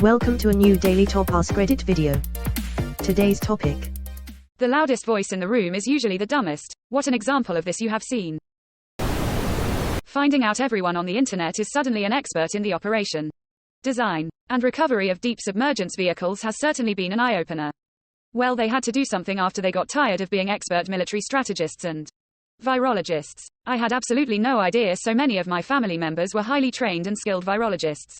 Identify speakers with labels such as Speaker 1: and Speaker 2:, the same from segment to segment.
Speaker 1: Welcome to a new daily top AskReddit video. Today's topic.
Speaker 2: The loudest voice in the room is usually the dumbest. What an example of this you have seen. Finding out everyone on the internet is suddenly an expert in the operation, design, and recovery of deep submergence vehicles has certainly been an eye-opener. Well, they had to do something after they got tired of being expert military strategists and virologists. I had absolutely no idea so many of my family members were highly trained and skilled virologists.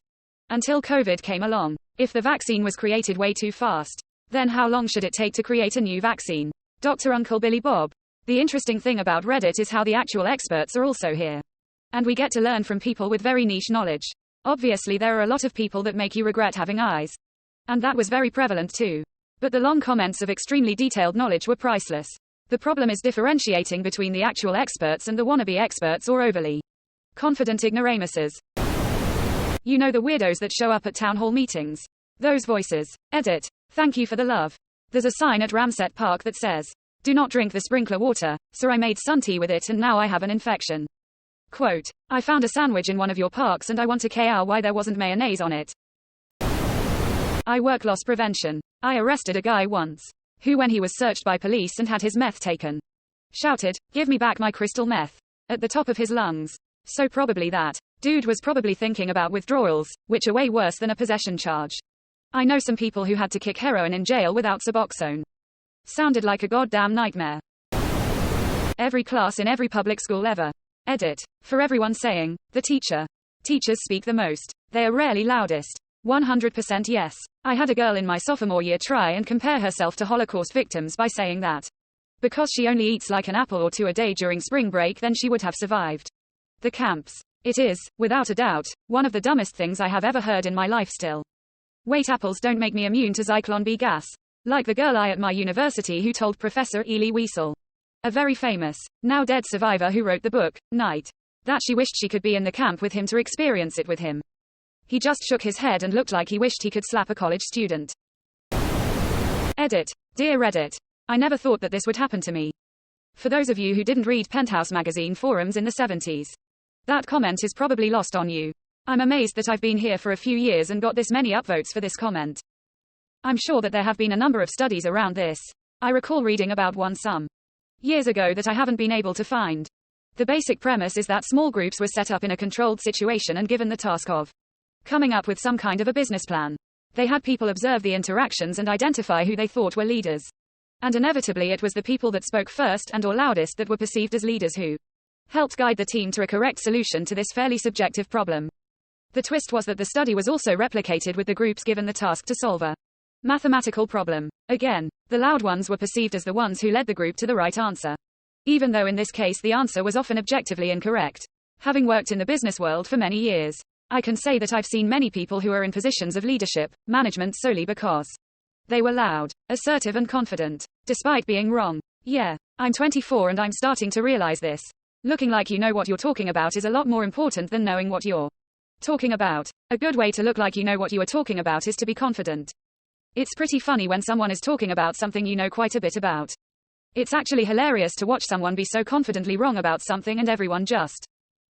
Speaker 2: Until COVID came along. If the vaccine was created way too fast, then how long should it take to create a new vaccine? Dr. Uncle Billy Bob. The interesting thing about Reddit is how the actual experts are also here. And we get to learn from people with very niche knowledge. Obviously there are a lot of people that make you regret having eyes. And that was very prevalent too. But the long comments of extremely detailed knowledge were priceless. The problem is differentiating between the actual experts and the wannabe experts or overly confident ignoramuses. You know, the weirdos that show up at town hall meetings. Those voices. Edit. Thank you for the love. There's a sign at Ramsett Park that says, "Do not drink the sprinkler water, so I made sun tea with it and now I have an infection." Quote, "I found a sandwich in one of your parks and I want to KR why there wasn't mayonnaise on it." I work loss prevention. I arrested a guy once, who when he was searched by police and had his meth taken, shouted, "Give me back my crystal meth," at the top of his lungs. So probably that dude was probably thinking about withdrawals, which are way worse than a possession charge. I know some people who had to kick heroin in jail without Suboxone. Sounded like a goddamn nightmare. Every class in every public school ever. Edit. For everyone saying, the teacher. Teachers speak the most. They are rarely loudest. 100% yes. I had a girl in my sophomore year try and compare herself to Holocaust victims by saying that because she only eats like an apple or two a day during spring break then she would have survived the camps. It is, without a doubt, one of the dumbest things I have ever heard in my life still. Wait, apples don't make me immune to Zyklon B gas. Like the girl at my university who told Professor Ely Wiesel, a very famous, now dead survivor who wrote the book, Night, that she wished she could be in the camp with him to experience it with him. He just shook his head and looked like he wished he could slap a college student. Edit. Dear Reddit. I never thought that this would happen to me. For those of you who didn't read Penthouse magazine forums in the 70s, that comment is probably lost on you. I'm amazed that I've been here for a few years and got this many upvotes for this comment. I'm sure that there have been a number of studies around this. I recall reading about one some years ago that I haven't been able to find. The basic premise is that small groups were set up in a controlled situation and given the task of coming up with some kind of a business plan. They had people observe the interactions and identify who they thought were leaders. And inevitably it was the people that spoke first and or loudest that were perceived as leaders who helped guide the team to a correct solution to this fairly subjective problem. The twist was that the study was also replicated with the groups given the task to solve a mathematical problem. Again, the loud ones were perceived as the ones who led the group to the right answer, even though in this case the answer was often objectively incorrect. Having worked in the business world for many years, I can say that I've seen many people who are in positions of leadership, management solely because they were loud, assertive and confident, despite being wrong. Yeah, I'm 24 and I'm starting to realize this. Looking like you know what you're talking about is a lot more important than knowing what you're talking about. A good way to look like you know what you are talking about is to be confident. It's pretty funny when someone is talking about something you know quite a bit about. It's actually hilarious to watch someone be so confidently wrong about something and everyone just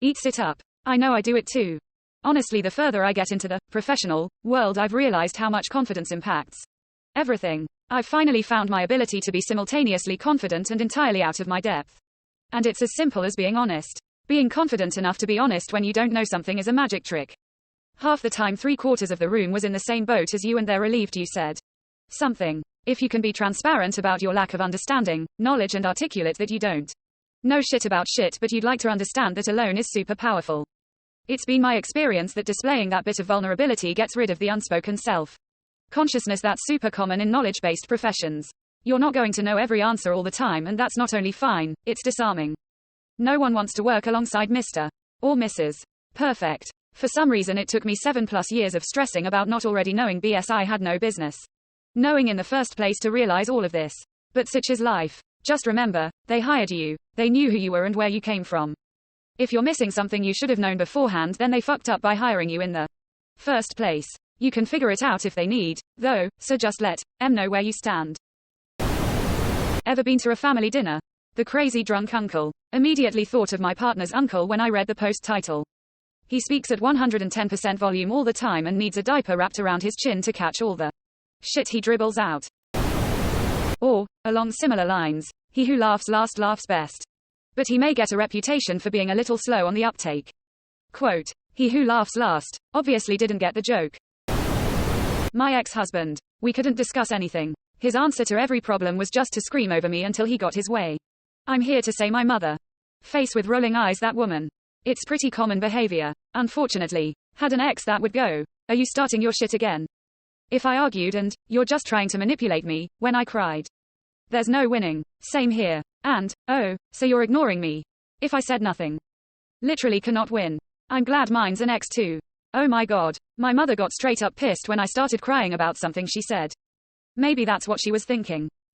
Speaker 2: eats it up. I know I do it too. Honestly, the further I get into the professional world, I've realized how much confidence impacts everything. I've finally found my ability to be simultaneously confident and entirely out of my depth. And it's as simple as being honest. Being confident enough to be honest when you don't know something is a magic trick. Half the time 3/4 of the room was in the same boat as you and they're relieved you said something. If you can be transparent about your lack of understanding, knowledge and articulate that you don't know shit about shit but you'd like to understand that alone is super powerful. It's been my experience that displaying that bit of vulnerability gets rid of the unspoken self consciousness that's super common in knowledge-based professions. You're not going to know every answer all the time and that's not only fine, it's disarming. No one wants to work alongside Mr. or Mrs. Perfect. For some reason it took me 7+ years of stressing about not already knowing BS I had no business knowing in the first place to realize all of this. But such is life. Just remember, they hired you, they knew who you were and where you came from. If you're missing something you should have known beforehand, then they fucked up by hiring you in the first place. You can figure it out if they need, though, so just let them know where you stand. Ever been to a family dinner? The crazy drunk uncle. Immediately thought of my partner's uncle when I read the post title. He speaks at 110% volume all the time and needs a diaper wrapped around his chin to catch all the shit he dribbles out. Or, along similar lines, he who laughs last laughs best. But he may get a reputation for being a little slow on the uptake. Quote, he who laughs last, obviously didn't get the joke. My ex-husband. We couldn't discuss anything. His answer to every problem was just to scream over me until he got his way. I'm here to say my mother. Face with rolling eyes, that woman. It's pretty common behavior. Unfortunately. Had an ex that would go, are you starting your shit again? If I argued and, you're just trying to manipulate me, when I cried. There's no winning. Same here. And, oh, so you're ignoring me. If I said nothing. Literally cannot win. I'm glad mine's an ex too. Oh my god. My mother got straight up pissed when I started crying about something she said. Maybe that's what she was thinking.